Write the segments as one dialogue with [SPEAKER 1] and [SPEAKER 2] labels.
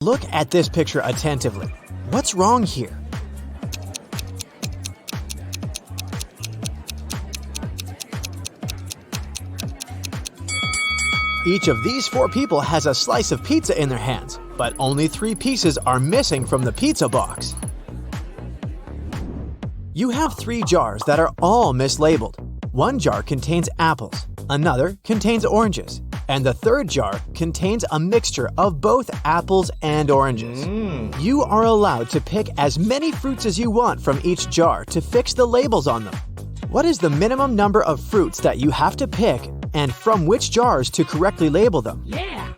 [SPEAKER 1] Look at this picture attentively. What's wrong here? Each of these 4 people has a slice of pizza in their hands, but only 3 pieces are missing from the pizza box. You have 3 jars that are all mislabeled. One jar contains apples, another contains oranges, and the third jar contains a mixture of both apples and oranges. You are allowed to pick as many fruits as you want from each jar to fix the labels on them. What is the minimum number of fruits that you have to pick and from which jars to correctly label them?
[SPEAKER 2] Yeah!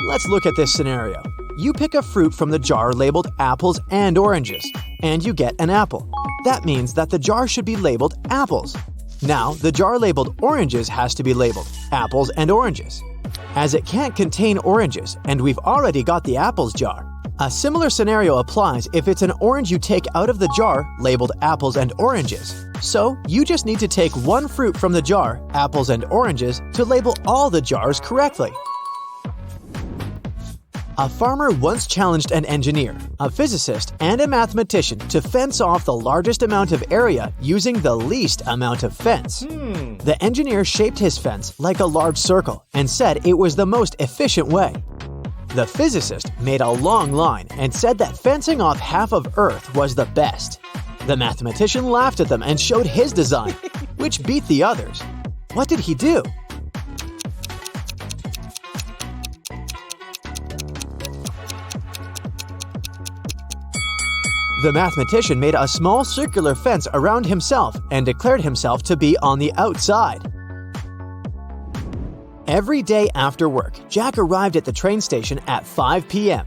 [SPEAKER 1] Let's look at this scenario. You pick a fruit from the jar labeled apples and oranges, and you get an apple. That means that the jar should be labeled apples. Now, the jar labeled oranges has to be labeled apples and oranges. As it can't contain oranges, and we've already got the apples jar, a similar scenario applies if it's an orange you take out of the jar labeled apples and oranges. So, you just need to take one fruit from the jar, apples and oranges, to label all the jars correctly. A farmer once challenged an engineer, a physicist, and a mathematician to fence off the largest amount of area using the least amount of fence. The engineer shaped his fence like a large circle and said it was the most efficient way. The physicist made a long line and said that fencing off half of Earth was the best. The mathematician laughed at them and showed his design, which beat the others. What did he do? The mathematician made a small circular fence around himself and declared himself to be on the outside. Every day after work, Jack arrived at the train station at 5 p.m.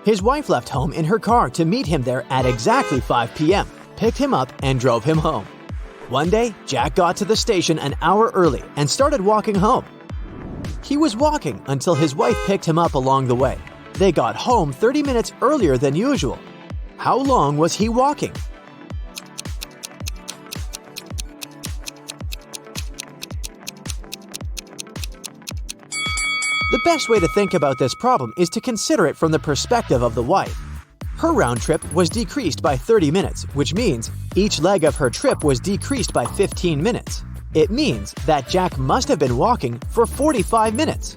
[SPEAKER 1] His wife left home in her car to meet him there at exactly 5 p.m., picked him up, and drove him home. One day, Jack got to the station an hour early and started walking home. He was walking until his wife picked him up along the way. They got home 30 minutes earlier than usual. How long was he walking? The best way to think about this problem is to consider it from the perspective of the wife. Her round trip was decreased by 30 minutes, which means each leg of her trip was decreased by 15 minutes. It means that Jack must have been walking for 45 minutes.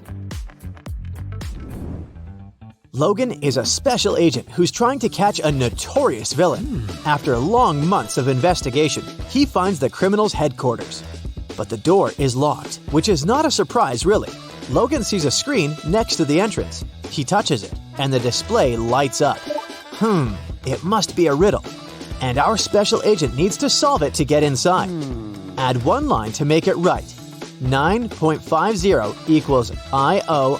[SPEAKER 1] Logan is a special agent who's trying to catch a notorious villain. After long months of investigation, he finds the criminal's headquarters. But the door is locked, which is not a surprise really. Logan sees a screen next to the entrance. He touches it, and the display lights up. It must be a riddle. And our special agent needs to solve it to get inside. Add one line to make it right. 9.50 equals IOIOIO.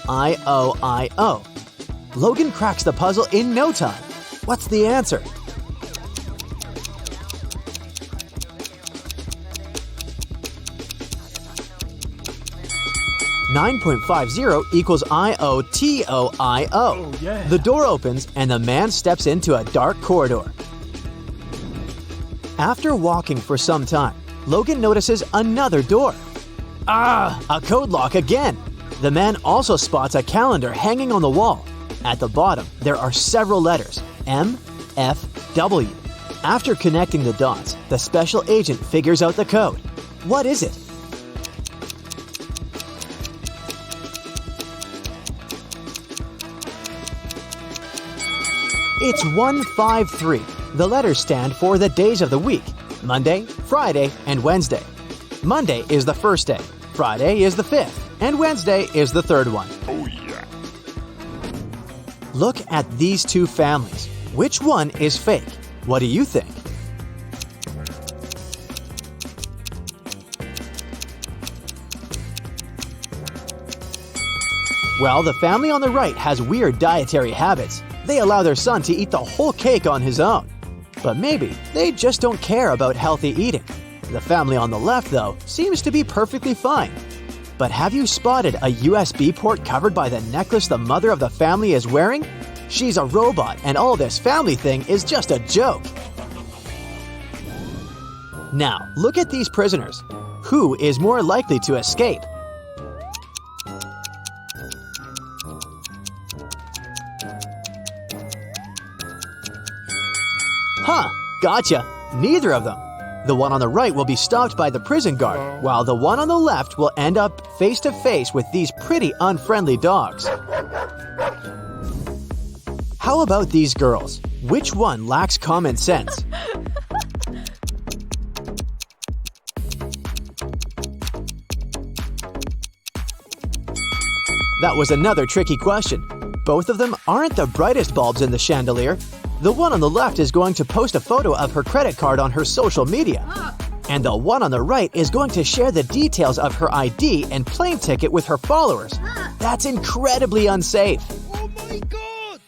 [SPEAKER 1] Logan cracks the puzzle in no time. What's the answer? $9.50 equals IOTOIO.
[SPEAKER 2] Oh, yeah.
[SPEAKER 1] The door opens and the man steps into a dark corridor. After walking for some time, Logan notices another door. A code lock again. The man also spots a calendar hanging on the wall. At the bottom, there are several letters, M, F, W. After connecting the dots, the special agent figures out the code. What is it? It's 153. The letters stand for the days of the week: Monday, Friday, and Wednesday. Monday is the first day, Friday is the fifth, and Wednesday is the third one.
[SPEAKER 2] Oh, yeah.
[SPEAKER 1] Look at these two families. Which one is fake? What do you think? Well, the family on the right has weird dietary habits. They allow their son to eat the whole cake on his own. But maybe they just don't care about healthy eating. The family on the left, though, seems to be perfectly fine. But have you spotted a USB port covered by the necklace the mother of the family is wearing? She's a robot, and all this family thing is just a joke. Now, look at these prisoners. who is more likely to escape. Huh, gotcha. Neither of them. The one on the right will be stopped by the prison guard, while the one on the left will end up face to face with these pretty unfriendly dogs. How about these girls? Which one lacks common sense? That was another tricky question. Both of them aren't the brightest bulbs in the chandelier. The one on the left is going to post a photo of her credit card on her social media. And the one on the right is going to share the details of her ID and plane ticket with her followers. That's incredibly unsafe.
[SPEAKER 2] Oh my God!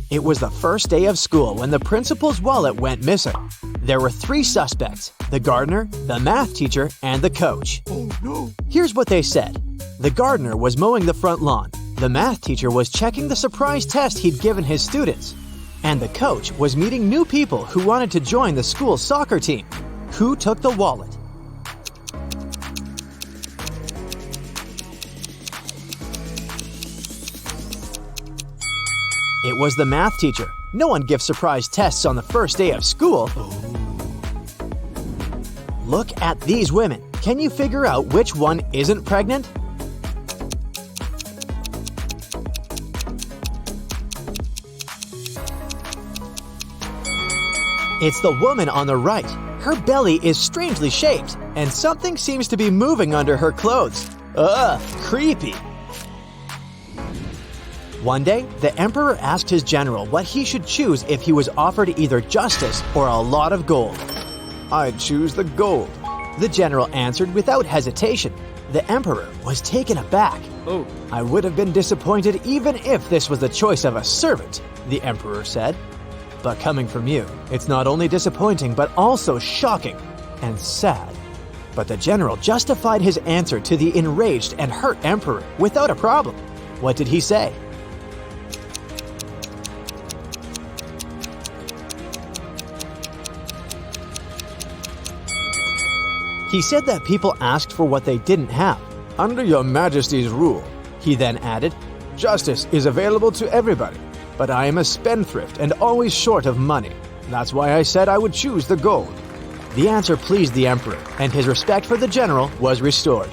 [SPEAKER 1] It was the first day of school when the principal's wallet went missing. There were 3 suspects: the gardener, the math teacher, and the coach.
[SPEAKER 2] Oh no!
[SPEAKER 1] Here's what they said. The gardener was mowing the front lawn. The math teacher was checking the surprise test he'd given his students. And the coach was meeting new people who wanted to join the school's soccer team. Who took the wallet? It was the math teacher. No one gives surprise tests on the first day of school. Look at these women. Can you figure out which one isn't pregnant? It's the woman on the right. Her belly is strangely shaped, and something seems to be moving under her clothes. Ugh, creepy. One day, the emperor asked his general what he should choose if he was offered either justice or a lot of gold. "I'd choose the gold," the general answered without hesitation. The emperor was taken aback.
[SPEAKER 2] Oh.
[SPEAKER 1] "I would have been disappointed even if this was the choice of a servant," the emperor said. "But coming from you, it's not only disappointing but also shocking and sad." But the general justified his answer to the enraged and hurt emperor without a problem. What did he say? He said that people asked for what they didn't have. "Under your majesty's rule," he then added, "justice is available to everybody. But I am a spendthrift and always short of money. That's why I said I would choose the gold." The answer pleased the emperor, and his respect for the general was restored.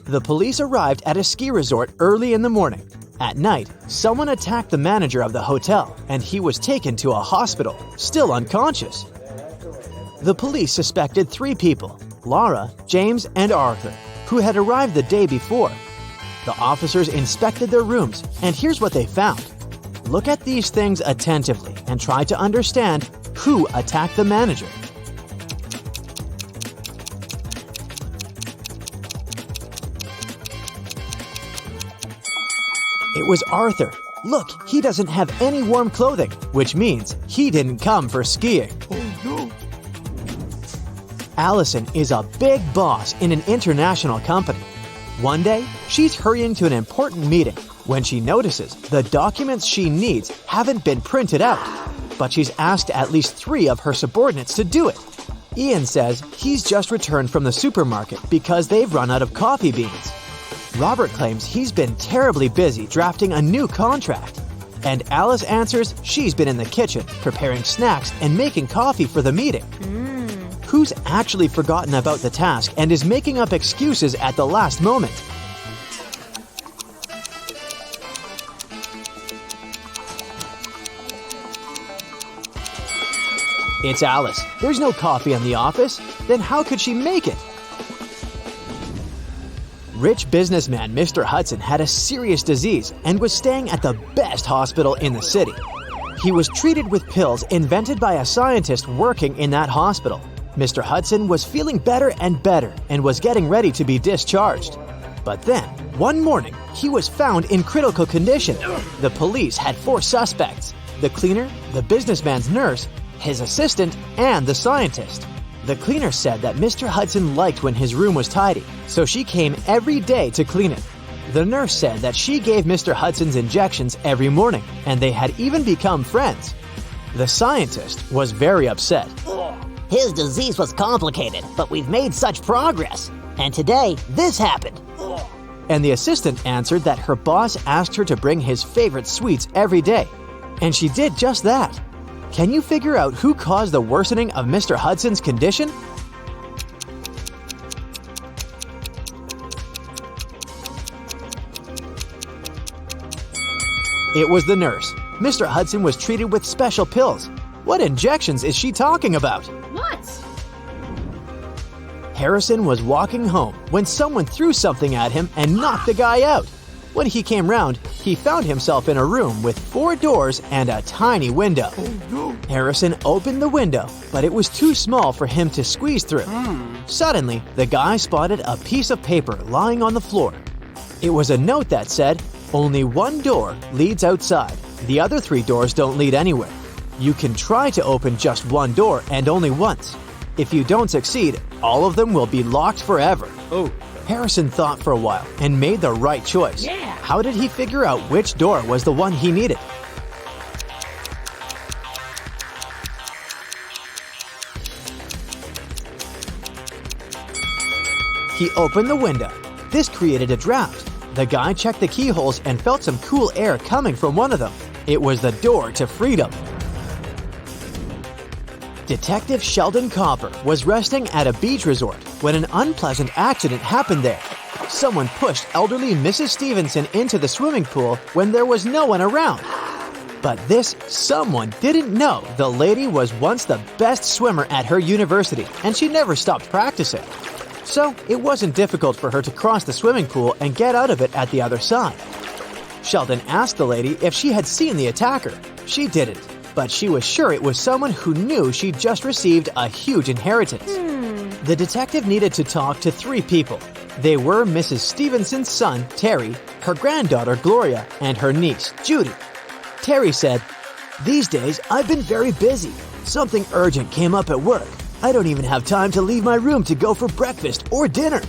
[SPEAKER 1] The police arrived at a ski resort early in the morning. At night, someone attacked the manager of the hotel, and he was taken to a hospital, still unconscious. The police suspected 3 people, Laura, James, and Arthur, who had arrived the day before. The officers inspected their rooms, and here's what they found. Look at these things attentively and try to understand who attacked the manager. It was Arthur. Look, he doesn't have any warm clothing, which means he didn't come for skiing.
[SPEAKER 2] Oh no!
[SPEAKER 1] Allison is a big boss in an international company. One day, she's hurrying to an important meeting when she notices the documents she needs haven't been printed out, but she's asked at least 3 of her subordinates to do it. Ian says he's just returned from the supermarket because they've run out of coffee beans. Robert claims he's been terribly busy drafting a new contract. And Alice answers she's been in the kitchen preparing snacks and making coffee for the meeting. Who's actually forgotten about the task and is making up excuses at the last moment? It's Alice. There's no coffee in the office. Then how could she make it? Rich businessman Mr. Hudson had a serious disease and was staying at the best hospital in the city. He was treated with pills invented by a scientist working in that hospital. Mr. Hudson was feeling better and was getting ready to be discharged. But then, one morning, he was found in critical condition. The police had 4 suspects: the cleaner, the businessman's nurse, his assistant, and the scientist. The cleaner said that Mr. Hudson liked when his room was tidy, so she came every day to clean it. The nurse said that she gave Mr. Hudson's injections every morning, and they had even become friends. The scientist was very upset.
[SPEAKER 3] His disease was complicated, but we've made such progress. And today, this happened.
[SPEAKER 1] And the assistant answered that her boss asked her to bring his favorite sweets every day. And she did just that. Can you figure out who caused the worsening of Mr. Hudson's condition? It was the nurse. Mr. Hudson was treated with special pills. What injections is she talking about?
[SPEAKER 4] What?
[SPEAKER 1] Harrison was walking home when someone threw something at him and knocked the guy out. When he came round, he found himself in a room with 4 doors and a tiny window. Harrison opened the window, but it was too small for him to squeeze through. Suddenly, the guy spotted a piece of paper lying on the floor. It was a note that said, "Only one door leads outside. The other 3 doors don't lead anywhere. You can try to open just one door and only once. If you don't succeed, all of them will be locked forever." Harrison thought for a while and made the right choice. How did he figure out which door was the one he needed? He opened the window. This created a draft. The guy checked the keyholes and felt some cool air coming from one of them. It was the door to freedom. Detective Sheldon Copper was resting at a beach resort when an unpleasant accident happened there. Someone pushed elderly Mrs. Stevenson into the swimming pool when there was no one around. But this someone didn't know the lady was once the best swimmer at her university, and she never stopped practicing. So it wasn't difficult for her to cross the swimming pool and get out of it at the other side. Sheldon asked the lady if she had seen the attacker. She didn't, but she was sure it was someone who knew she'd just received a huge inheritance. The detective needed to talk to 3 people. They were Mrs. Stevenson's son, Terry, her granddaughter, Gloria, and her niece, Judy. Terry said, "These days, I've been very busy. Something urgent came up at work. I don't even have time to leave my room to go for breakfast or dinner."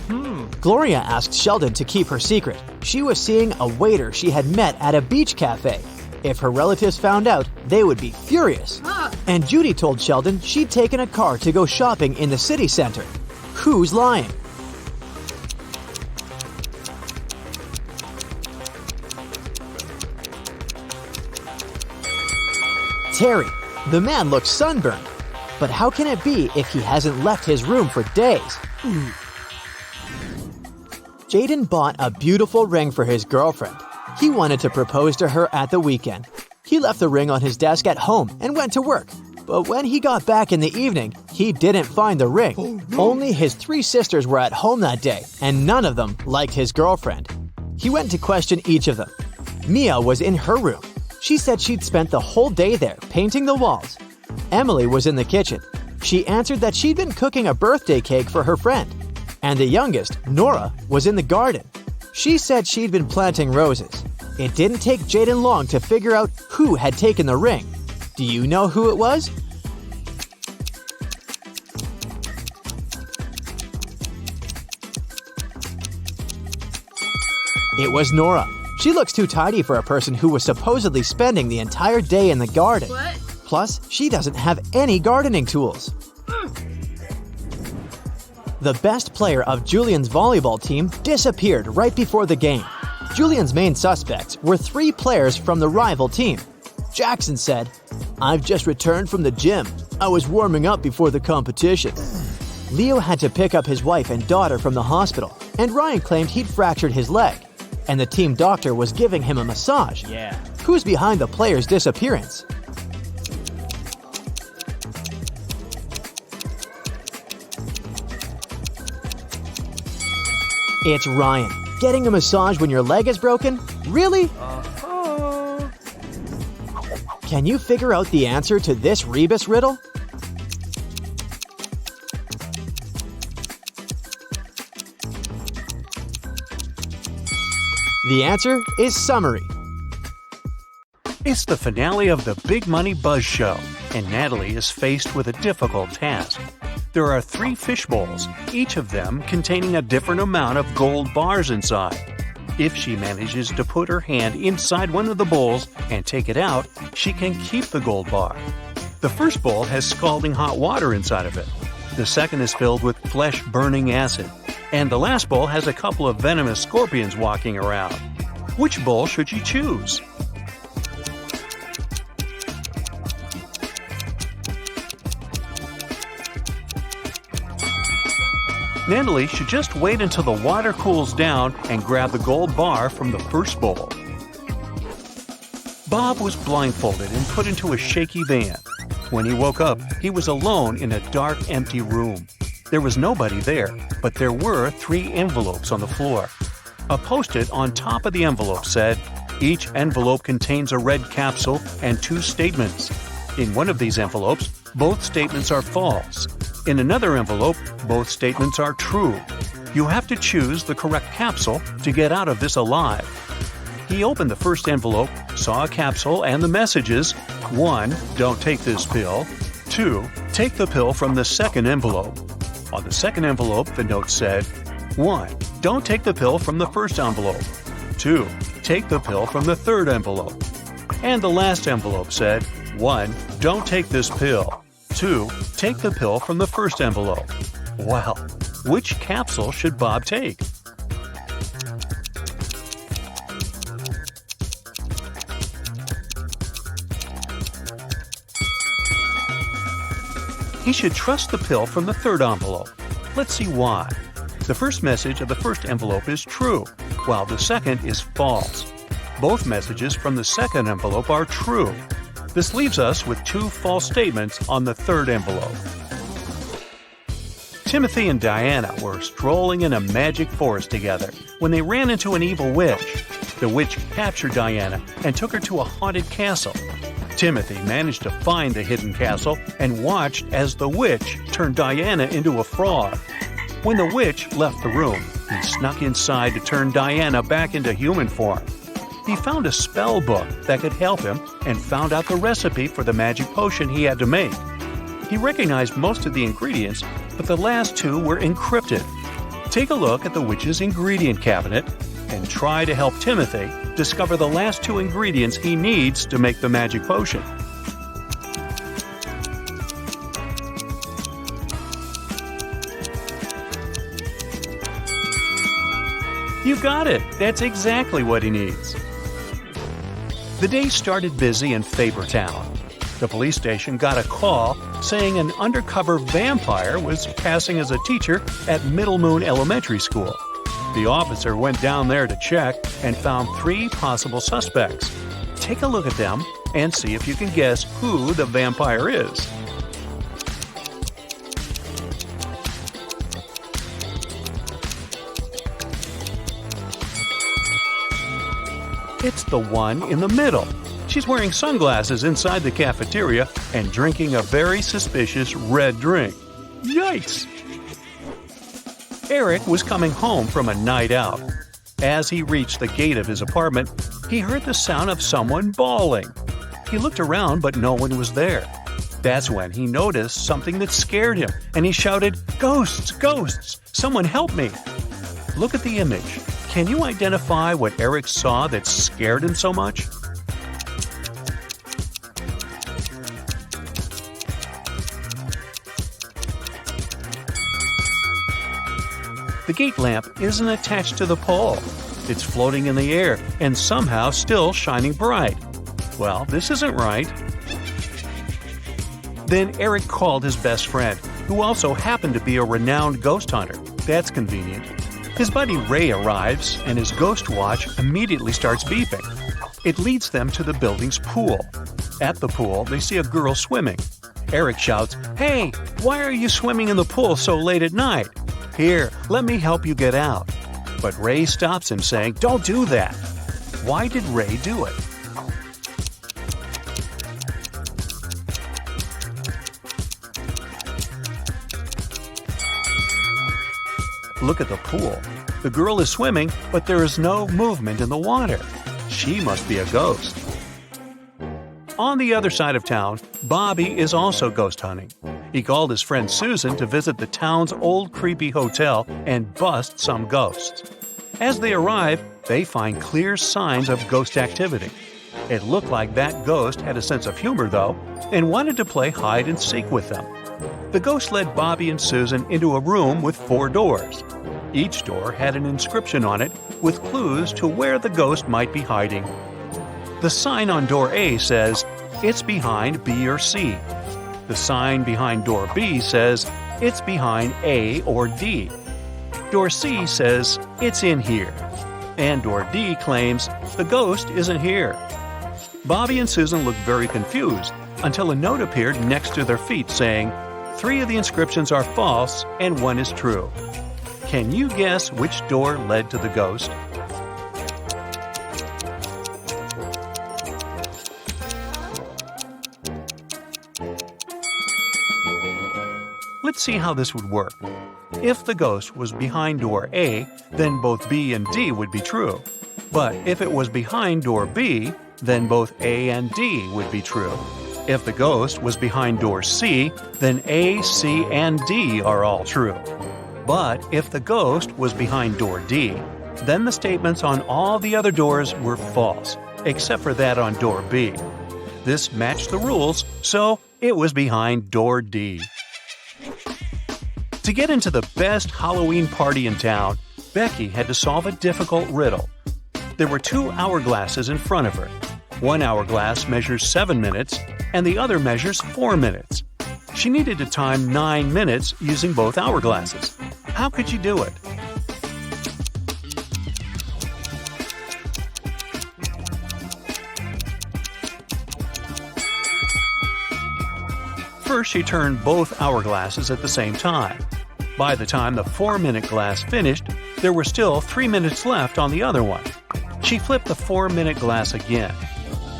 [SPEAKER 1] Gloria asked Sheldon to keep her secret. She was seeing a waiter she had met at a beach cafe. If her relatives found out, they would be furious. And Judy told Sheldon she'd taken a car to go shopping in the city center. Who's lying? Terry. The man looks sunburned. But how can it be if he hasn't left his room for days? Jaden bought a beautiful ring for his girlfriend. He wanted to propose to her at the weekend. He left the ring on his desk at home and went to work. But when he got back in the evening, he didn't find the ring. Only his 3 sisters were at home that day, and none of them liked his girlfriend. He went to question each of them. Mia was in her room. She said she'd spent the whole day there painting the walls. Emily was in the kitchen. She answered that she'd been cooking a birthday cake for her friend. And the youngest, Nora, was in the garden. She said she'd been planting roses. It didn't take Jaden long to figure out who had taken the ring. Do you know who it was? It was Nora. She looks too tidy for a person who was supposedly spending the entire day in the garden.
[SPEAKER 4] What?
[SPEAKER 1] Plus, she doesn't have any gardening tools. The best player of Julian's volleyball team disappeared right before the game. Julian's main suspects were 3 players from the rival team. Jackson said, "I've just returned from the gym. I was warming up before the competition." Leo had to pick up his wife and daughter from the hospital, and Ryan claimed he'd fractured his leg. And the team doctor was giving him a massage. Who's behind the player's disappearance? It's Ryan. Getting a massage when your leg is broken? Really? Can you figure out the answer to this rebus riddle? The answer is summary.
[SPEAKER 5] It's the finale of the Big Money Buzz Show, and Natalie is faced with a difficult task. There are 3 fish bowls, each of them containing a different amount of gold bars inside. If she manages to put her hand inside one of the bowls and take it out, she can keep the gold bar. The first bowl has scalding hot water inside of it. The second is filled with flesh-burning acid. And the last bowl has a couple of venomous scorpions walking around. Which bowl should you choose? Natalie should just wait until the water cools down and grab the gold bar from the first bowl. Bob was blindfolded and put into a shaky van. When he woke up, he was alone in a dark, empty room. There was nobody there, but there were 3 envelopes on the floor. A post-it on top of the envelope said, "Each envelope contains a red capsule and 2 statements. In one of these envelopes, both statements are false. In another envelope, both statements are true. You have to choose the correct capsule to get out of this alive." He opened the first envelope, saw a capsule and the messages: 1. Don't take this pill. 2. Take the pill from the second envelope. On the second envelope, the note said: 1. Don't take the pill from the first envelope. 2. Take the pill from the third envelope. And the last envelope said: 1. Don't take this pill. 2. Take the pill from the first envelope. Well, which capsule should Bob take? He should trust the pill from the third envelope. Let's see why. The first message of the first envelope is true, while the second is false. Both messages from the second envelope are true. This leaves us with 2 false statements on the third envelope. Timothy and Diana were strolling in a magic forest together when they ran into an evil witch. The witch captured Diana and took her to a haunted castle. Timothy managed to find the hidden castle and watched as the witch turned Diana into a frog. When the witch left the room, he snuck inside to turn Diana back into human form. He found a spell book that could help him and found out the recipe for the magic potion he had to make. He recognized most of the ingredients, but the last 2 were encrypted. Take a look at the witch's ingredient cabinet and try to help Timothy discover the last 2 ingredients he needs to make the magic potion. You got it! That's exactly what he needs. The day started busy in Fabertown. The police station got a call saying an undercover vampire was passing as a teacher at Middle Moon Elementary School. The officer went down there to check and found 3 possible suspects. Take a look at them and see if you can guess who the vampire is. It's the one in the middle. She's wearing sunglasses inside the cafeteria and drinking a very suspicious red drink. Yikes! Eric was coming home from a night out. As he reached the gate of his apartment, he heard the sound of someone bawling. He looked around, but no one was there. That's when he noticed something that scared him, and he shouted, "Ghosts! Ghosts! Someone help me!" Look at the image. Can you identify what Eric saw that scared him so much? The gate lamp isn't attached to the pole. It's floating in the air and somehow still shining bright. Well, this isn't right. Then Eric called his best friend, who also happened to be a renowned ghost hunter. That's convenient. His buddy Ray arrives, and his ghost watch immediately starts beeping. It leads them to the building's pool. At the pool, they see a girl swimming. Eric shouts, "Hey, why are you swimming in the pool so late at night? Here, let me help you get out." But Ray stops him, saying, "Don't do that." Why did Ray do it? Look at the pool. The girl is swimming, but there is no movement in the water. She must be a ghost. On the other side of town, Bobby is also ghost hunting. He called his friend Susan to visit the town's old creepy hotel and bust some ghosts. As they arrive, they find clear signs of ghost activity. It looked like that ghost had a sense of humor, though, and wanted to play hide and seek with them. The ghost led Bobby and Susan into a room with 4 doors. Each door had an inscription on it with clues to where the ghost might be hiding. The sign on door A says, "It's behind B or C." The sign behind door B says, "It's behind A or D." Door C says, "It's in here." And door D claims, "The ghost isn't here." Bobby and Susan looked very confused until a note appeared next to their feet saying, "3 of the inscriptions are false and 1 is true." Can you guess which door led to the ghost? Let's see how this would work. If the ghost was behind door A, then both B and D would be true. But if it was behind door B, then both A and D would be true. If the ghost was behind door C, then A, C, and D are all true. But if the ghost was behind door D, then the statements on all the other doors were false, except for that on door B. This matched the rules, so it was behind door D. To get into the best Halloween party in town, Becky had to solve a difficult riddle. There were 2 hourglasses in front of her. One hourglass measures 7 minutes, and the other measures 4 minutes. She needed to time 9 minutes using both hourglasses. How could she do it? First, she turned both hourglasses at the same time. By the time the 4-minute glass finished, there were still 3 minutes left on the other one. She flipped the 4-minute glass again.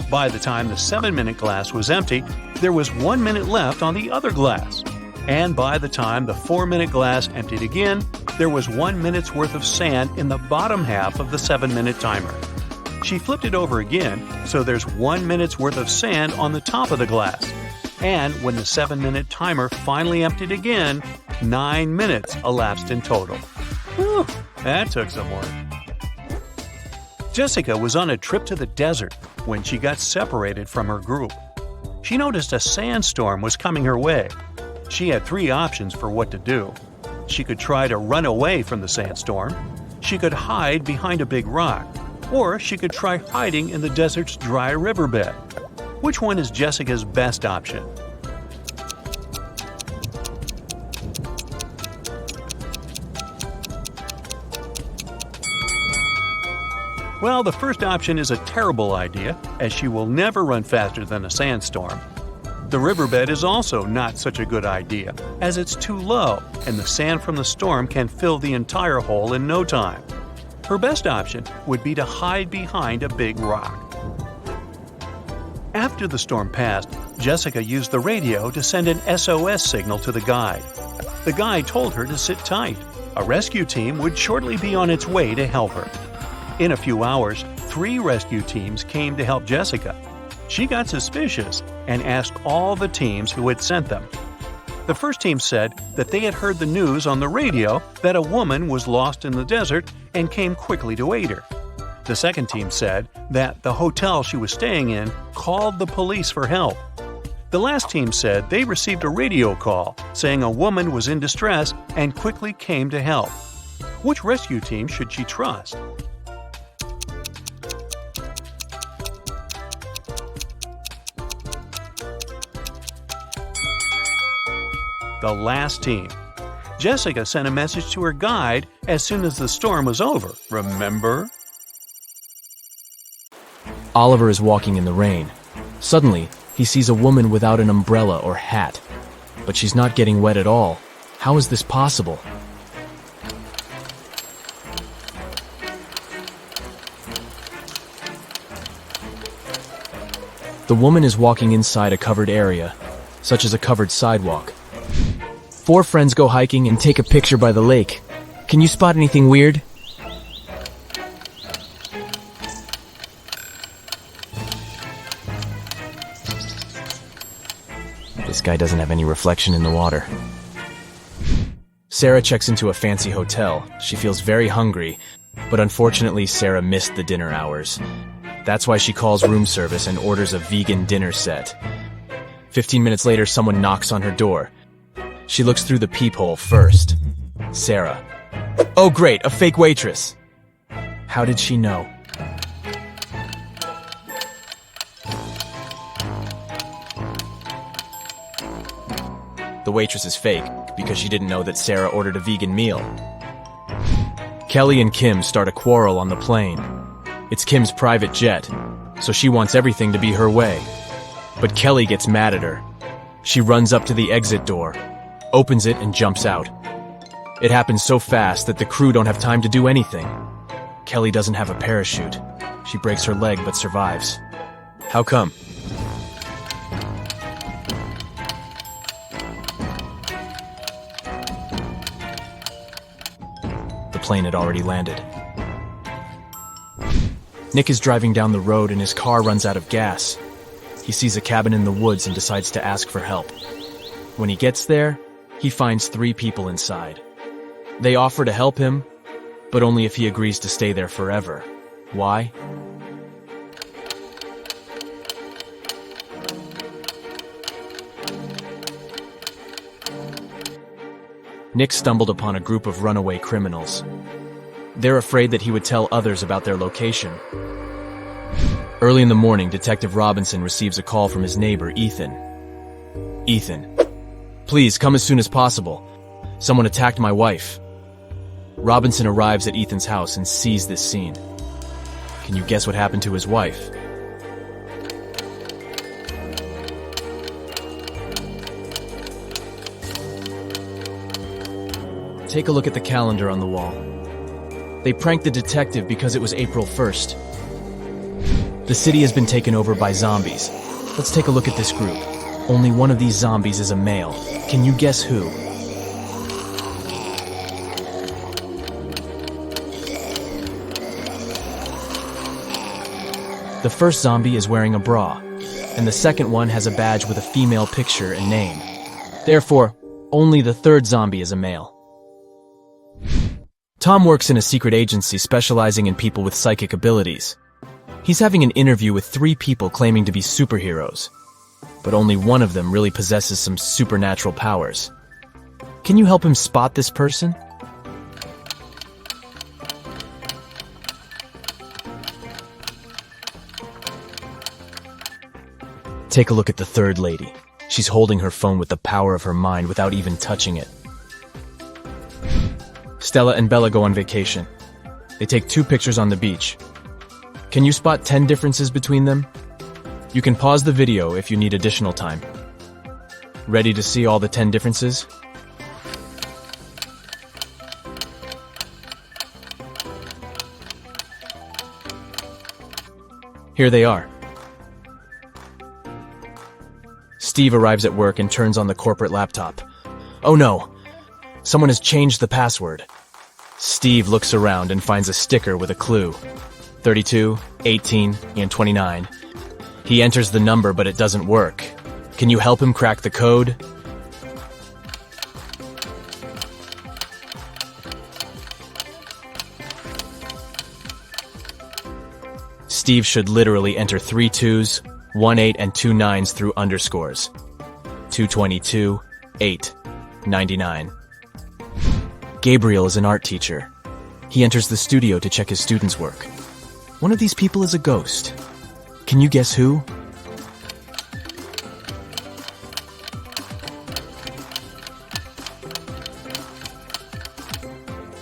[SPEAKER 5] By the time the 7-minute glass was empty, there was 1 minute left on the other glass. And by the time the 4-minute glass emptied again, there was 1 minute's worth of sand in the bottom half of the 7-minute timer. She flipped it over again, so there's 1 minute's worth of sand on the top of the glass. And when the 7-minute timer finally emptied again, 9 minutes elapsed in total. Whew, that took some work. Jessica was on a trip to the desert when she got separated from her group. She noticed a sandstorm was coming her way. She had 3 options for what to do. She could try to run away from the sandstorm, she could hide behind a big rock, or she could try hiding in the desert's dry riverbed. Which one is Jessica's best option? Well, the first option is a terrible idea, as she will never run faster than a sandstorm. The riverbed is also not such a good idea, as it's too low, and the sand from the storm can fill the entire hole in no time. Her best option would be to hide behind a big rock. After the storm passed, Jessica used the radio to send an SOS signal to the guide. The guide told her to sit tight. A rescue team would shortly be on its way to help her. In a few hours, 3 rescue teams came to help Jessica. She got suspicious and asked all the teams who had sent them. The first team said that they had heard the news on the radio that a woman was lost in the desert and came quickly to aid her. The second team said that the hotel she was staying in called the police for help. The last team said they received a radio call saying a woman was in distress and quickly came to help. Which rescue team should she trust? The last team. Jessica sent a message to her guide as soon as the storm was over, remember?
[SPEAKER 4] Oliver is walking in the rain. Suddenly, he sees a woman without an umbrella or hat. But she's not getting wet at all. How is this possible? The woman is walking inside a covered area, such as a covered sidewalk. 4 friends go hiking and take a picture by the lake. Can you spot anything weird? This guy doesn't have any reflection in the water. Sarah checks into a fancy hotel. She feels very hungry, but unfortunately Sarah missed the dinner hours. That's why she calls room service and orders a vegan dinner set. 15 minutes later, someone knocks on her door. She looks through the peephole first. Sarah. Oh great, a fake waitress. How did she know? The waitress is fake because she didn't know that Sarah ordered a vegan meal. Kelly and Kim start a quarrel on the plane. It's Kim's private jet, so she wants everything to be her way. But Kelly gets mad at her. She runs up to the exit door, opens it, and jumps out. It happens so fast that the crew don't have time to do anything. Kelly doesn't have a parachute. She breaks her leg but survives. How come? The plane had already landed. Nick is driving down the road and his car runs out of gas. He sees a cabin in the woods and decides to ask for help. When he gets there, he finds 3 people inside. They offer to help him, but only if he agrees to stay there forever. Why? Nick stumbled upon a group of runaway criminals. They're afraid that he would tell others about their location. Early in the morning, Detective Robinson receives a call from his neighbor, Ethan. Ethan, please come as soon as possible. Someone attacked my wife. Robinson arrives at Ethan's house and sees this scene. Can you guess what happened to his wife? Take a look at the calendar on the wall. They pranked the detective because it was April 1st. The city has been taken over by zombies. Let's take a look at this group. Only one of these zombies is a male. Can you guess who? The first zombie is wearing a bra, and the second one has a badge with a female picture and name. Therefore, only the third zombie is a male. Tom works in a secret agency specializing in people with psychic abilities. He's having an interview with 3 people claiming to be superheroes, but only one of them really possesses some supernatural powers. Can you help him spot this person? Take a look at the third lady. She's holding her phone with the power of her mind without even touching it. Stella and Bella go on vacation. They take 2 pictures on the beach. Can you spot 10 differences between them? You can pause the video if you need additional time. Ready to see all the 10 differences? Here they are. Steve arrives at work and turns on the corporate laptop. Oh no! Someone has changed the password. Steve looks around and finds a sticker with a clue. 32, 18, and 29. He enters the number, but it doesn't work. Can you help him crack the code? Steve should literally enter 3 2s, 1 8, and 2 9s through underscores. 222, 8, 99. Gabriel is an art teacher. He enters the studio to check his students' work. One of these people is a ghost. Can you guess who?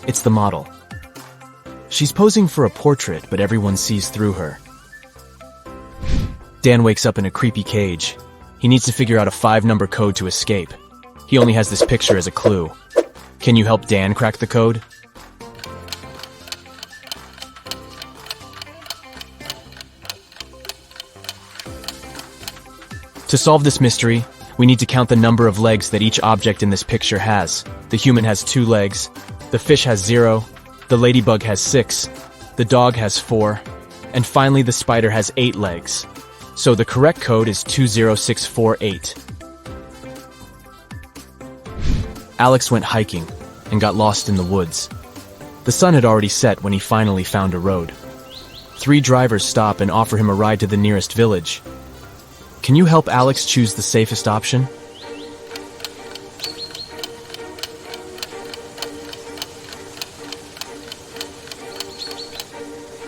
[SPEAKER 4] It's the model. She's posing for a portrait, but everyone sees through her. Dan wakes up in a creepy cage. He needs to figure out a 5-number code to escape. He only has this picture as a clue. Can you help Dan crack the code? To solve this mystery, we need to count the number of legs that each object in this picture has. The human has 2 legs, the fish has 0, the ladybug has 6, the dog has 4, and finally the spider has 8 legs. So the correct code is 20648. Alex went hiking and got lost in the woods. The sun had already set when he finally found a road. 3 drivers stop and offer him a ride to the nearest village. Can you help Alex choose the safest option?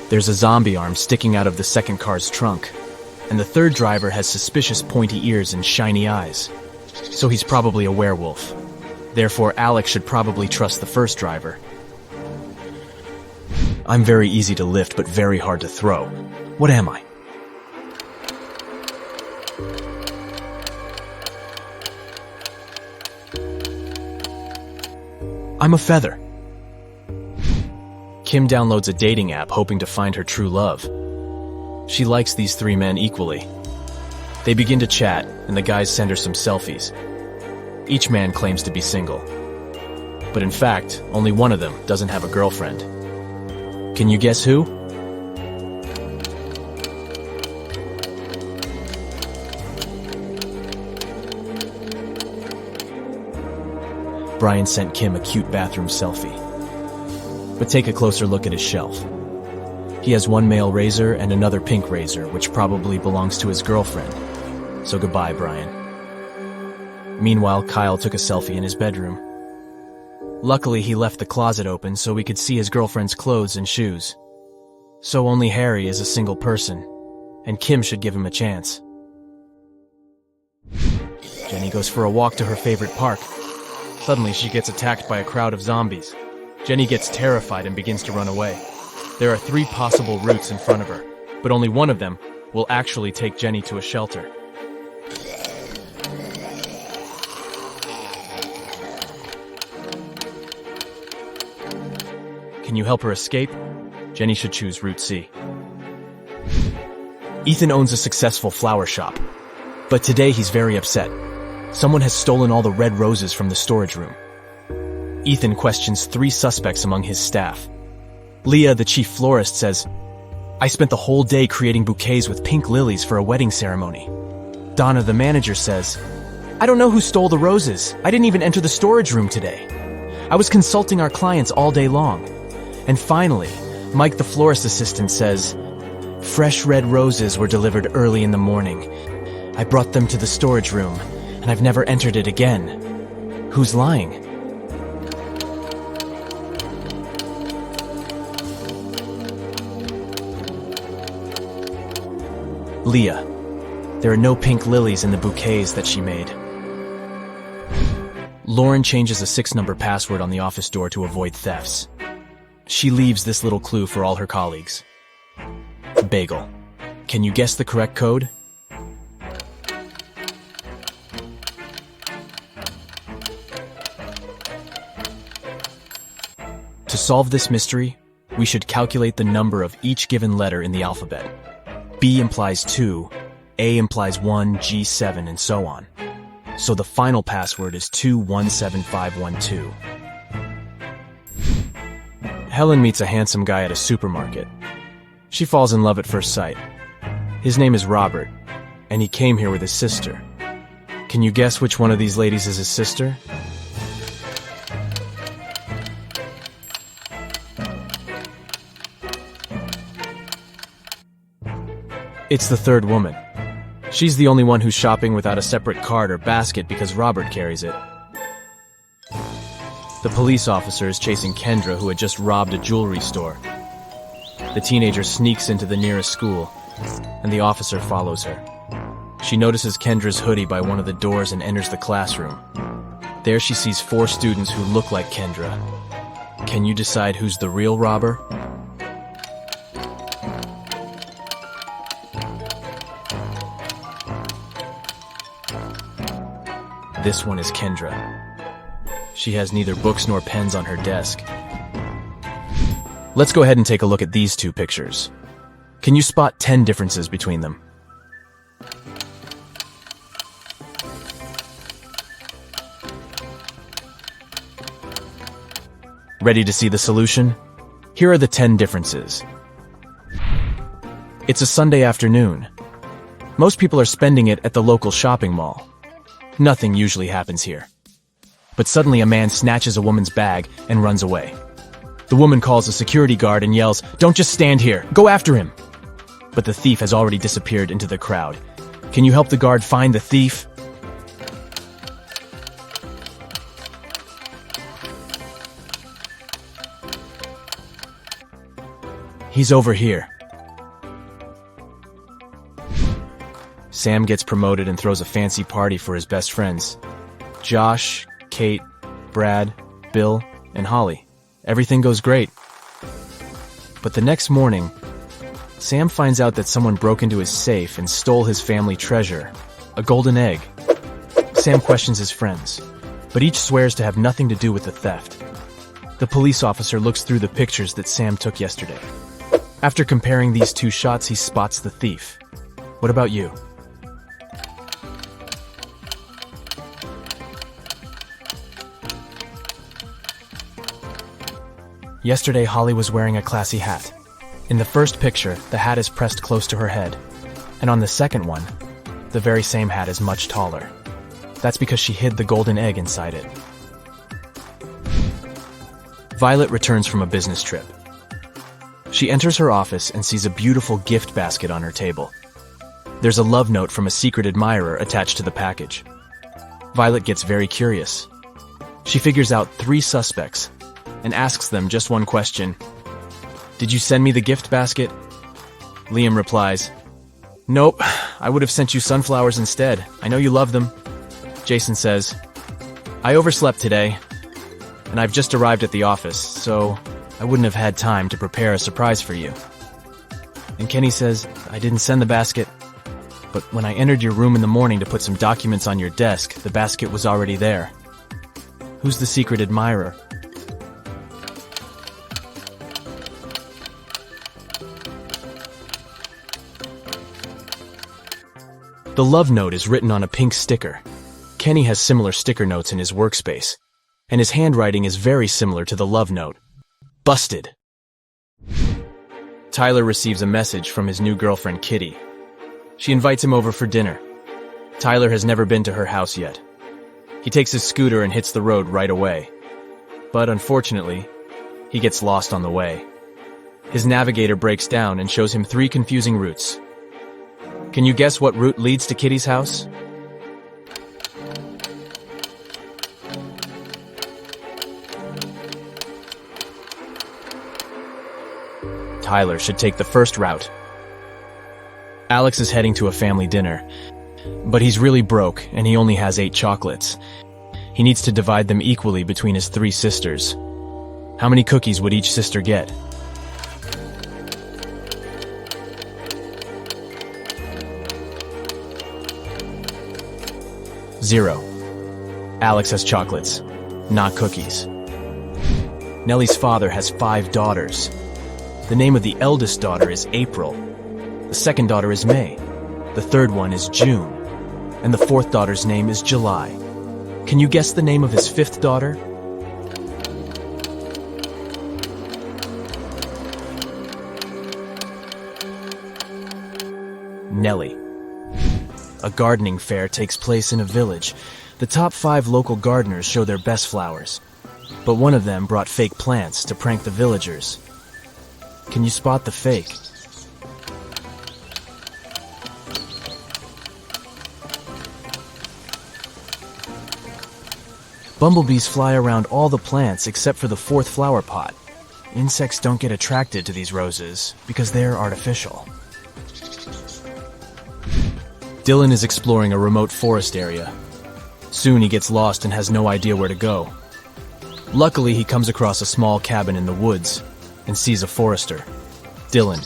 [SPEAKER 4] There's a zombie arm sticking out of the second car's trunk, and the third driver has suspicious pointy ears and shiny eyes. So he's probably a werewolf. Therefore, Alex should probably trust the first driver. I'm very easy to lift, but very hard to throw. What am I? I'm a feather. Kim downloads a dating app hoping to find her true love. She likes these 3 men equally. They begin to chat, and the guys send her some selfies. Each man claims to be single. But in fact, only one of them doesn't have a girlfriend. Can you guess who? Brian sent Kim a cute bathroom selfie. But take a closer look at his shelf. He has one male razor and another pink razor, which probably belongs to his girlfriend. So goodbye, Brian. Meanwhile, Kyle took a selfie in his bedroom. Luckily, he left the closet open so we could see his girlfriend's clothes and shoes. So only Harry is a single person, and Kim should give him a chance. Jenny goes for a walk to her favorite park. Suddenly, she gets attacked by a crowd of zombies. Jenny gets terrified and begins to run away. There are 3 possible routes in front of her, but only one of them will actually take Jenny to a shelter. Can you help her escape? Jenny should choose Route C. Ethan owns a successful flower shop, but today he's very upset. Someone has stolen all the red roses from the storage room. Ethan questions 3 suspects among his staff. Leah, the chief florist, says, "I spent the whole day creating bouquets with pink lilies for a wedding ceremony." Donna, the manager, says, "I don't know who stole the roses. I didn't even enter the storage room today. I was consulting our clients all day long." And finally, Mike, the florist assistant, says, "Fresh red roses were delivered early in the morning. I brought them to the storage room, and I've never entered it again." Who's lying? Leah. There are no pink lilies in the bouquets that she made. Lauren changes a 6-number password on the office door to avoid thefts. She leaves this little clue for all her colleagues. Bagel. Can you guess the correct code? To solve this mystery, we should calculate the number of each given letter in the alphabet. B implies 2, A implies 1, G 7, and so on. So the final password is 217512. Helen meets a handsome guy at a supermarket. She falls in love at first sight. His name is Robert, and he came here with his sister. Can you guess which one of these ladies is his sister? It's the third woman. She's the only one who's shopping without a separate cart or basket because Robert carries it. The police officer is chasing Kendra, who had just robbed a jewelry store. The teenager sneaks into the nearest school, and the officer follows her. She notices Kendra's hoodie by one of the doors and enters the classroom. There she sees 4 students who look like Kendra. Can you decide who's the real robber? This one is Kendra. She has neither books nor pens on her desk. Let's go ahead and take a look at these 2 pictures. Can you spot 10 differences between them? Ready to see the solution? Here are the 10 differences. It's a Sunday afternoon. Most people are spending it at the local shopping mall. Nothing usually happens here. But suddenly a man snatches a woman's bag and runs away. The woman calls a security guard and yells, "Don't just stand here, go after him!" but the thief has already disappeared into the crowd. Can you help the guard find the thief? He's over here. Sam gets promoted and throws a fancy party for his best friends. Josh, Kate, Brad, Bill, and Holly. Everything goes great. But the next morning, Sam finds out that someone broke into his safe and stole his family treasure, a golden egg. Sam questions his friends, but each swears to have nothing to do with the theft. The police officer looks through the pictures that Sam took yesterday. After comparing these two shots, he spots the thief. What about you? Yesterday, Holly was wearing a classy hat. In the first picture, the hat is pressed close to her head. And on the second one, the very same hat is much taller. That's because she hid the golden egg inside it. Violet returns from a business trip. She enters her office and sees a beautiful gift basket on her table. There's a love note from a secret admirer attached to the package. Violet gets very curious. She figures out 3 suspects and asks them just one question. Did you send me the gift basket? Liam replies, Nope, I would have sent you sunflowers instead. I know you love them. Jason says, I overslept today, and I've just arrived at the office, so I wouldn't have had time to prepare a surprise for you. And Kenny says, I didn't send the basket, but when I entered your room in the morning to put some documents on your desk, the basket was already there. Who's the secret admirer? The love note is written on a pink sticker. Kenny has similar sticker notes in his workspace, and his handwriting is very similar to the love note. Busted. Tyler receives a message from his new girlfriend, Kitty. She invites him over for dinner. Tyler has never been to her house yet. He takes his scooter and hits the road right away. But unfortunately, he gets lost on the way. His navigator breaks down and shows him 3 confusing routes. Can you guess what route leads to Kitty's house? Tyler should take the first route. Alex is heading to a family dinner, but he's really broke and he only has 8 chocolates. He needs to divide them equally between his 3 sisters. How many cookies would each sister get? Zero. Alex has chocolates, not cookies. Nellie's father has 5 daughters. The name of the eldest daughter is April. The second daughter is May. The third one is June. And the fourth daughter's name is July. Can you guess the name of his 5th daughter? Nellie. A gardening fair takes place in a village. The top 5 local gardeners show their best flowers. But one of them brought fake plants to prank the villagers. Can you spot the fake? Bumblebees fly around all the plants except for the 4th flower pot. Insects don't get attracted to these roses because they're artificial. Dylan is exploring a remote forest area. Soon he gets lost and has no idea where to go. Luckily, he comes across a small cabin in the woods and sees a forester. Dylan.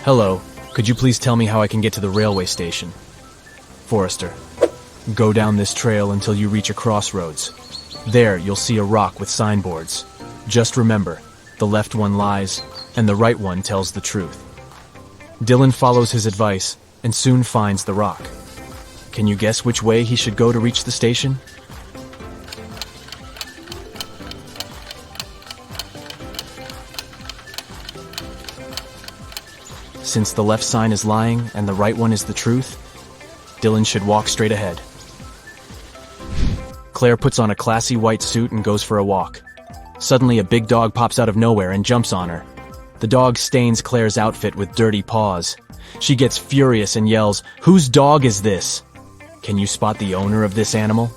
[SPEAKER 4] Hello, could you please tell me how I can get to the railway station? Forester. Go down this trail until you reach a crossroads. There, you'll see a rock with signboards. Just remember, the left one lies, and the right one tells the truth. Dylan follows his advice and soon finds the rock. Can you guess which way he should go to reach the station? Since the left sign is lying and the right one is the truth, Dylan should walk straight ahead. Claire puts on a classy white suit and goes for a walk. Suddenly, a big dog pops out of nowhere and jumps on her. The dog stains Claire's outfit with dirty paws. She gets furious and yells, "Whose dog is this? Can you spot the owner of this animal?"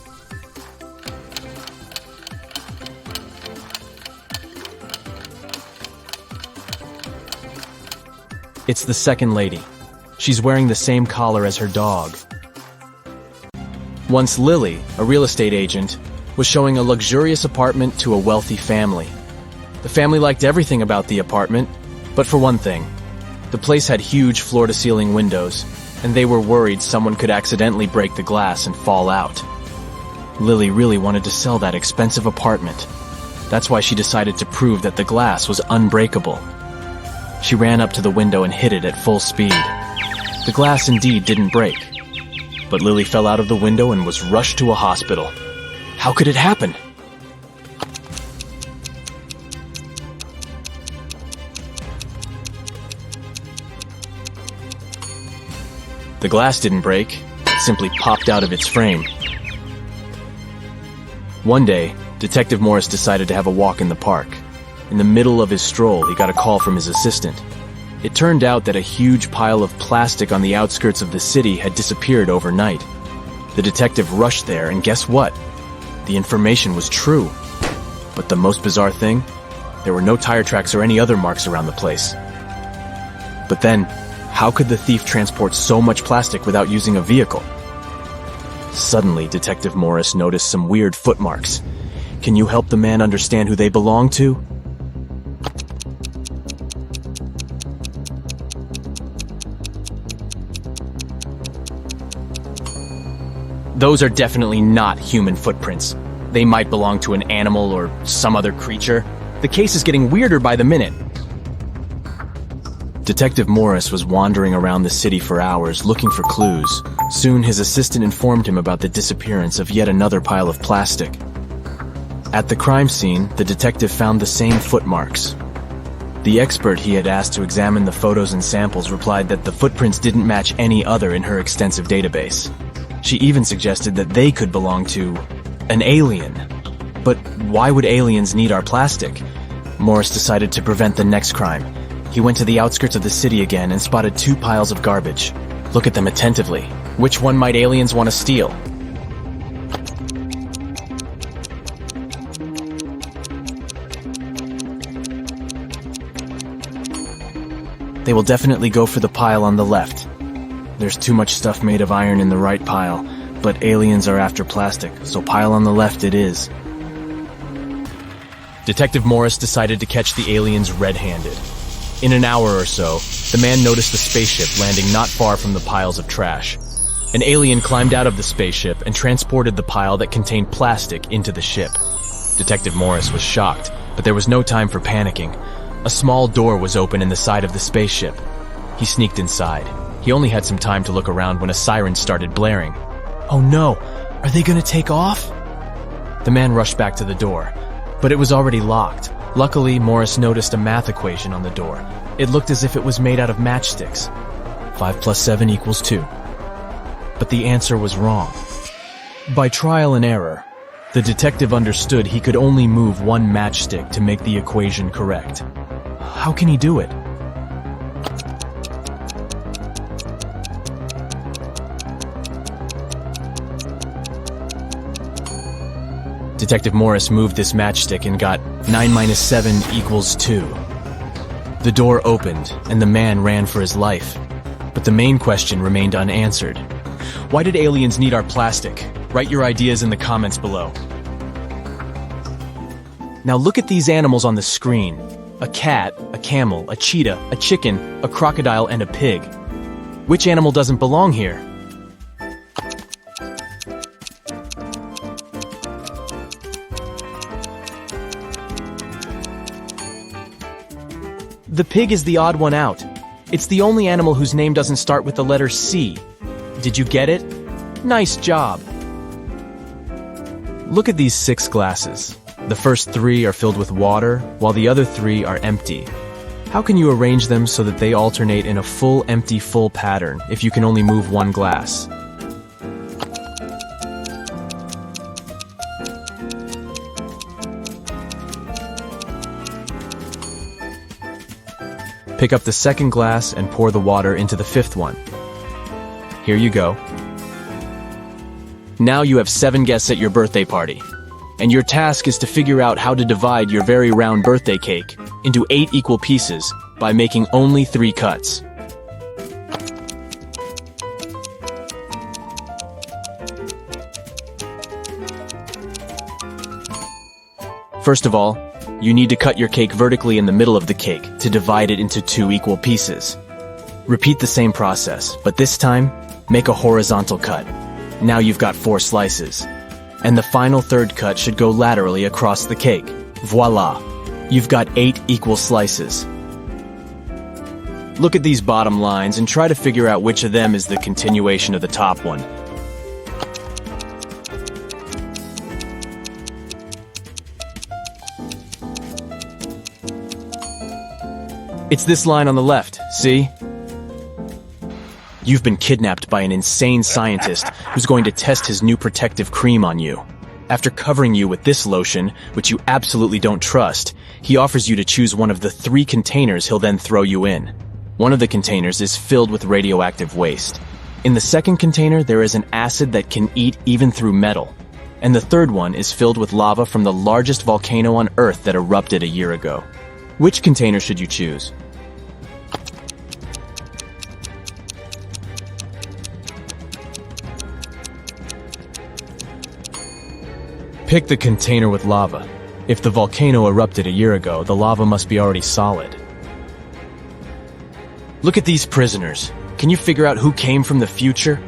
[SPEAKER 4] It's the second lady. She's wearing the same collar as her dog. Once Lily, a real estate agent, was showing a luxurious apartment to a wealthy family. The family liked everything about the apartment, but for one thing, the place had huge floor-to-ceiling windows, and they were worried someone could accidentally break the glass and fall out. Lily really wanted to sell that expensive apartment. That's why she decided to prove that the glass was unbreakable. She ran up to the window and hit it at full speed. The glass indeed didn't break, but Lily fell out of the window and was rushed to a hospital. How could it happen? The glass didn't break, it simply popped out of its frame. One day, Detective Morris decided to have a walk in the park. In the middle of his stroll, he got a call from his assistant. It turned out that a huge pile of plastic on the outskirts of the city had disappeared overnight. The detective rushed there, and guess what? The information was true. But the most bizarre thing? There were no tire tracks or any other marks around the place. But then, how could the thief transport so much plastic without using a vehicle? Suddenly, Detective Morris noticed some weird footmarks. Can you help the man understand who they belong to? Those are definitely not human footprints. They might belong to an animal or some other creature. The case is getting weirder by the minute. Detective Morris was wandering around the city for hours looking for clues. Soon his assistant informed him about the disappearance of yet another pile of plastic. At the crime scene, the detective found the same footmarks. The expert he had asked to examine the photos and samples replied that the footprints didn't match any other in her extensive database. She even suggested that they could belong to an alien. But why would aliens need our plastic? Morris decided to prevent the next crime. He went to the outskirts of the city again and spotted 2 piles of garbage. Look at them attentively. Which one might aliens want to steal? They will definitely go for the pile on the left. There's too much stuff made of iron in the right pile, but aliens are after plastic, so pile on the left it is. Detective Morris decided to catch the aliens red-handed. In an hour or so, the man noticed a spaceship landing not far from the piles of trash. An alien climbed out of the spaceship and transported the pile that contained plastic into the ship. Detective Morris was shocked, but there was no time for panicking. A small door was open in the side of the spaceship. He sneaked inside. He only had some time to look around when a siren started blaring. Oh no! Are they gonna take off? The man rushed back to the door, but it was already locked. Luckily, Morris noticed a math equation on the door. It looked as if it was made out of matchsticks. 5 + 7 = 2. But the answer was wrong. By trial and error, the detective understood he could only move one matchstick to make the equation correct. How can he do it? Detective Morris moved this matchstick and got 9 - 7 = 2. The door opened, and the man ran for his life. But the main question remained unanswered. Why did aliens need our plastic? Write your ideas in the comments below. Now look at these animals on the screen. A cat, a camel, a cheetah, a chicken, a crocodile, and a pig. Which animal doesn't belong here? The pig is the odd one out. It's the only animal whose name doesn't start with the letter C. Did you get it? Nice job! Look at these 6 glasses. The first 3 are filled with water, while the other 3 are empty. How can you arrange them so that they alternate in a full empty full pattern if you can only move one glass? Pick up the second glass and pour the water into the fifth one. Here you go. Now you have 7 guests at your birthday party, and your task is to figure out how to divide your very round birthday cake into 8 equal pieces by making only 3 cuts. First of all, you need to cut your cake vertically in the middle of the cake to divide it into 2 equal pieces. Repeat the same process, but this time, make a horizontal cut. Now you've got 4 slices. And the final third cut should go laterally across the cake. Voila! You've got 8 equal slices. Look at these bottom lines and try to figure out which of them is the continuation of the top one. It's this line on the left, see? You've been kidnapped by an insane scientist who's going to test his new protective cream on you. After covering you with this lotion, which you absolutely don't trust, he offers you to choose one of the 3 containers he'll then throw you in. One of the containers is filled with radioactive waste. In the second container, there is an acid that can eat even through metal. And the third one is filled with lava from the largest volcano on Earth that erupted a year ago. Which container should you choose? Pick the container with lava. If the volcano erupted a year ago, the lava must be already solid. Look at these prisoners. Can you figure out who came from the future?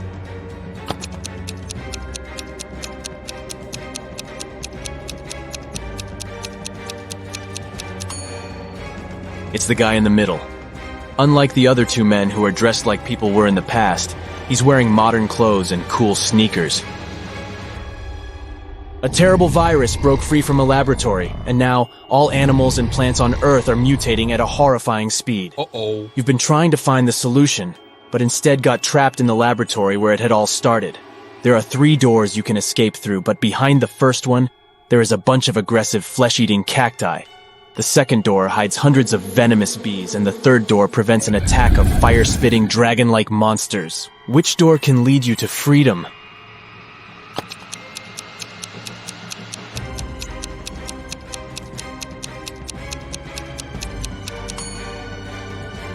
[SPEAKER 4] It's the guy in the middle. Unlike the other 2 men who are dressed like people were in the past, he's wearing modern clothes and cool sneakers. A terrible virus broke free from a laboratory, and now all animals and plants on Earth are mutating at a horrifying speed.
[SPEAKER 2] Uh-oh.
[SPEAKER 4] You've been trying to find the solution, but instead got trapped in the laboratory where it had all started. There are 3 doors you can escape through, but behind the first one, there is a bunch of aggressive flesh-eating cacti. The second door hides hundreds of venomous bees, and the third door prevents an attack of fire-spitting dragon-like monsters. Which door can lead you to freedom?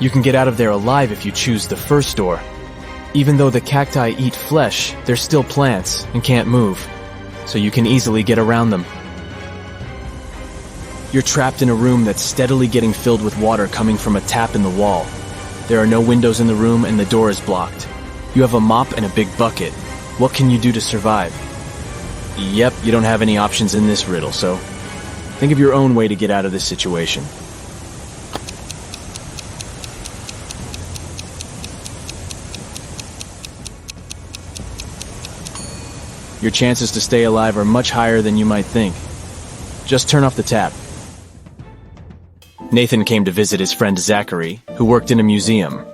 [SPEAKER 4] You can get out of there alive if you choose the first door. Even though the cacti eat flesh, they're still plants and can't move, so you can easily get around them. You're trapped in a room that's steadily getting filled with water coming from a tap in the wall. There are no windows in the room and the door is blocked. You have a mop and a big bucket. What can you do to survive? Yep, you don't have any options in this riddle, so think of your own way to get out of this situation. Your chances to stay alive are much higher than you might think. Just turn off the tap. Nathan came to visit his friend Zachary, who worked in a museum.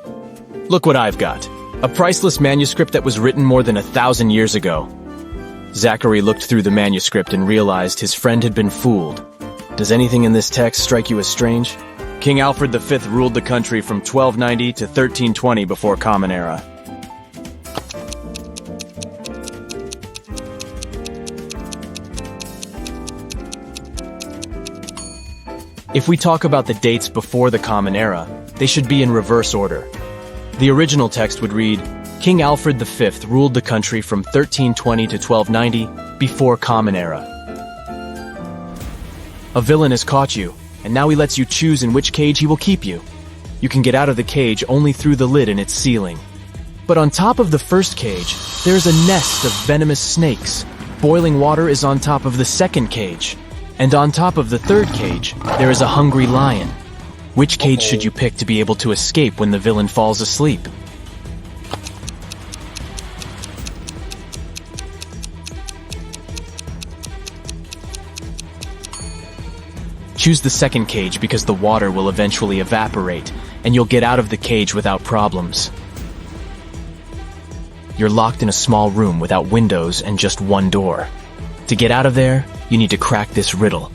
[SPEAKER 4] Look what I've got. A priceless manuscript that was written more than 1,000 years ago. Zachary looked through the manuscript and realized his friend had been fooled. Does anything in this text strike you as strange? King Alfred V ruled the country from 1290 to 1320 before Common Era. If we talk about the dates before the Common Era, they should be in reverse order. The original text would read, King Alfred V ruled the country from 1320 to 1290 before Common Era. A villain has caught you, and now he lets you choose in which cage he will keep you. You can get out of the cage only through the lid in its ceiling. But on top of the first cage, there is a nest of venomous snakes. Boiling water is on top of the second cage. And on top of the third cage, there is a hungry lion. Which cage should you pick to be able to escape when the villain falls asleep? Choose the second cage because the water will eventually evaporate, and you'll get out of the cage without problems. You're locked in a small room without windows and just one door. To get out of there, you need to crack this riddle.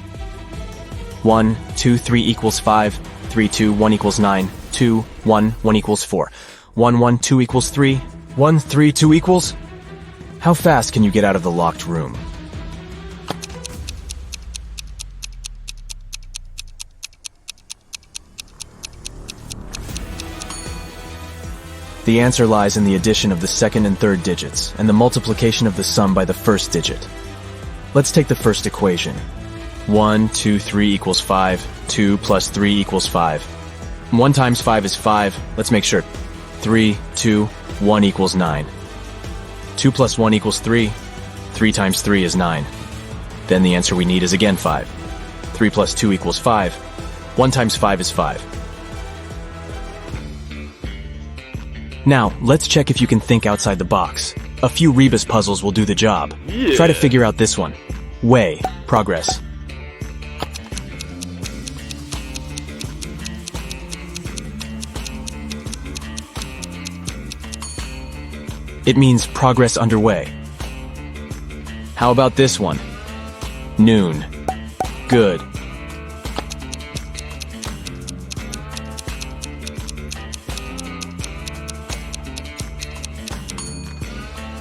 [SPEAKER 4] 1, 2, 3 equals 5, 3, 2, 1 equals 9. 2, 1, 1 equals 4. 1, 1, 2 equals 3. 1, 3, 2 equals? How fast can you get out of the locked room? The answer lies in the addition of the second and third digits, and the multiplication of the sum by the first digit. Let's take the first equation. 1, 2, 3 equals 5. 2 plus 3 equals 5. 1 times 5 is 5. Let's make sure. 3, 2, 1 equals 9. 2 plus 1 equals 3. 3 times 3 is 9. Then the answer we need is again 5. 3 plus 2 equals 5. 1 times 5 is 5. Now, let's check if you can think outside the box. A few rebus puzzles will do the job. Try to figure out this one. Way, progress. It means progress underway. How about this one? Noon. Good.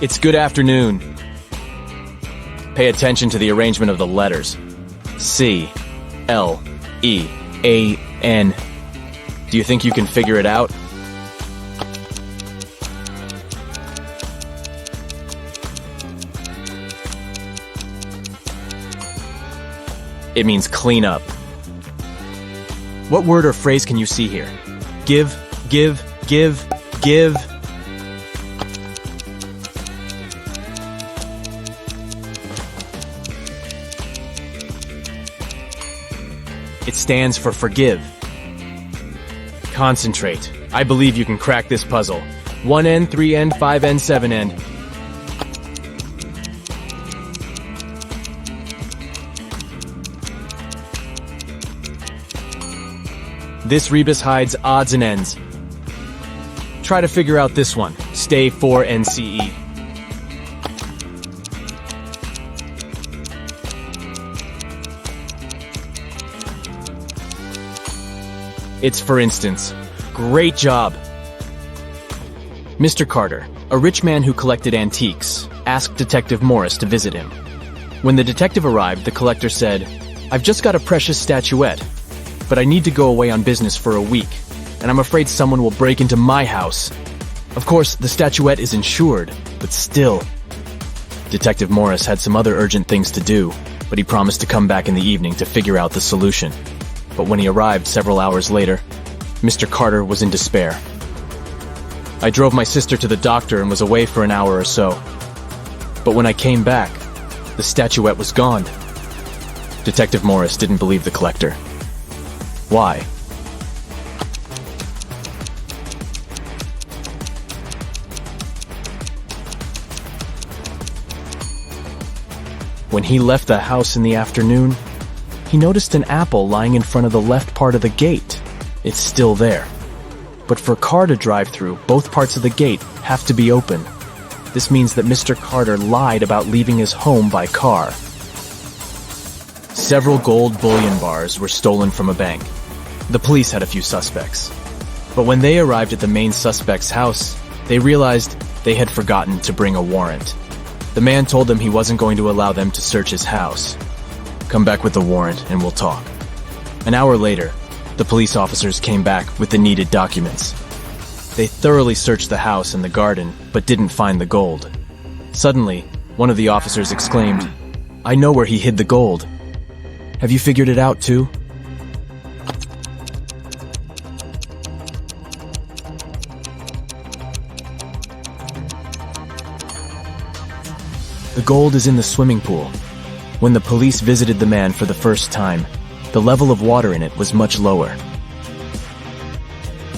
[SPEAKER 4] It's good afternoon. Pay attention to the arrangement of the letters. C, L, E, A, N. Do you think you can figure it out? It means clean up. What word or phrase can you see here? Give, give, give, give. It stands for forgive. Concentrate. I believe you can crack this puzzle. 1N, 3N, 5N, 7N. This rebus hides odds and ends. Try to figure out this one. Stay 4NCE. It's for instance. Great job! Mr. Carter, a rich man who collected antiques, asked Detective Morris to visit him. When the detective arrived, the collector said, "I've just got a precious statuette, but I need to go away on business for a week, and I'm afraid someone will break into my house." Of course, the statuette is insured, but still. Detective Morris had some other urgent things to do, but he promised to come back in the evening to figure out the solution. But when he arrived several hours later, Mr. Carter was in despair. I drove my sister to the doctor and was away for an hour or so. But when I came back, the statuette was gone. Detective Morris didn't believe the collector. Why? When he left the house in the afternoon, he noticed an apple lying in front of the left part of the gate. It's still there. But for a car to drive through, both parts of the gate have to be open. This means that Mr. Carter lied about leaving his home by car. Several gold bullion bars were stolen from a bank. The police had a few suspects. But when they arrived at the main suspect's house, they realized they had forgotten to bring a warrant. The man told them he wasn't going to allow them to search his house. "Come back with the warrant and we'll talk." An hour later, the police officers came back with the needed documents. They thoroughly searched the house and the garden, but didn't find the gold. Suddenly, one of the officers exclaimed, "I know where he hid the gold. Have you figured it out too?" The gold is in the swimming pool. When the police visited the man for the first time, the level of water in it was much lower.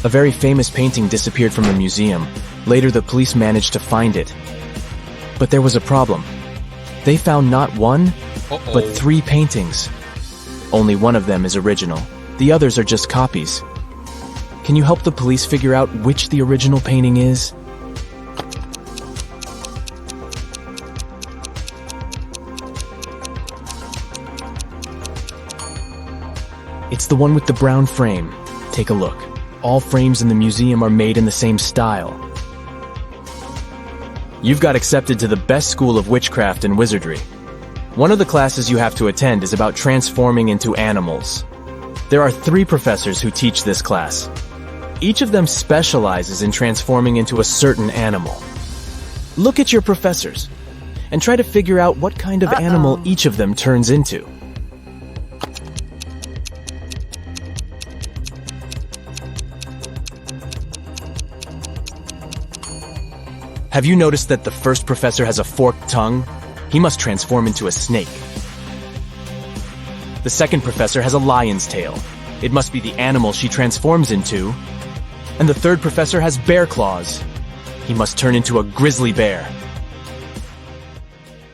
[SPEAKER 4] A very famous painting disappeared from the museum. Later, the police managed to find it. But there was a problem. They found not one, but 3 paintings. Only one of them is original. The others are just copies. Can you help the police figure out which the original painting is? It's the one with the brown frame. Take a look. all frames in the museum are made in the same style. You've got accepted to the best school of witchcraft and wizardry. One of the classes you have to attend is about transforming into animals. There are 3 professors who teach this class. Each of them specializes in transforming into a certain animal. Look at your professors and try to figure out what kind of animal each of them turns into. Have you noticed that the first professor has a forked tongue? He must transform into a snake. The second professor has a lion's tail. It must be the animal she transforms into. And the third professor has bear claws. He must turn into a grizzly bear.